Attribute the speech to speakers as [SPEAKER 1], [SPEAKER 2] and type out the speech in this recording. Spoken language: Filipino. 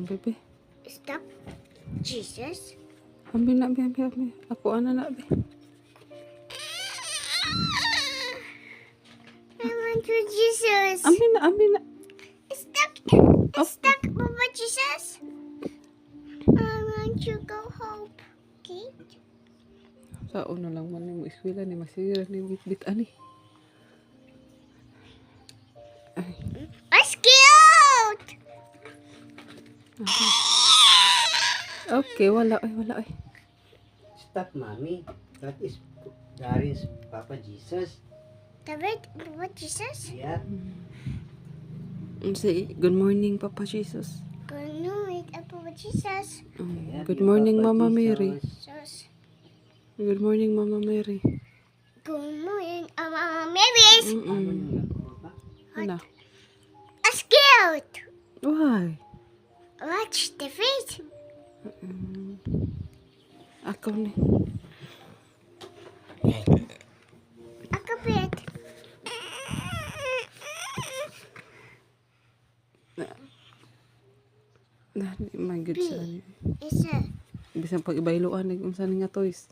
[SPEAKER 1] bebe.
[SPEAKER 2] Stop. Jesus.
[SPEAKER 1] Ambil nak, ambil. Aku anak be.
[SPEAKER 2] I want to Jesus.
[SPEAKER 1] Ambil nak.
[SPEAKER 2] Stop.
[SPEAKER 1] Oh.
[SPEAKER 2] Stop, Papa Jesus. I want to go home. Okay?
[SPEAKER 1] Sa una lang man mo eskwela ni masira ni bit ani.
[SPEAKER 2] That's cute.
[SPEAKER 1] Okay, wala oy.
[SPEAKER 3] Stop, mommy. That is Darius Papa Jesus.
[SPEAKER 2] David, Papa Jesus.
[SPEAKER 3] Yeah.
[SPEAKER 1] Say good morning Papa Jesus.
[SPEAKER 2] Good morning, Papa Jesus.
[SPEAKER 3] Yeah,
[SPEAKER 1] Good
[SPEAKER 3] dear
[SPEAKER 1] morning
[SPEAKER 3] Papa
[SPEAKER 1] Mama
[SPEAKER 3] Jesus.
[SPEAKER 1] Mary.
[SPEAKER 2] Jesus.
[SPEAKER 1] Good morning Mama Mary.
[SPEAKER 2] Good morning, Mama Mary's.
[SPEAKER 3] Ano yung Papa?
[SPEAKER 1] Ano?
[SPEAKER 2] That's cute.
[SPEAKER 1] Why?
[SPEAKER 2] Watch the face.
[SPEAKER 1] Ako ni.
[SPEAKER 2] A kapit.
[SPEAKER 1] Na, my good sa ani.
[SPEAKER 2] Isa.
[SPEAKER 1] Bisan pag ibailoan unsa ni nga toys.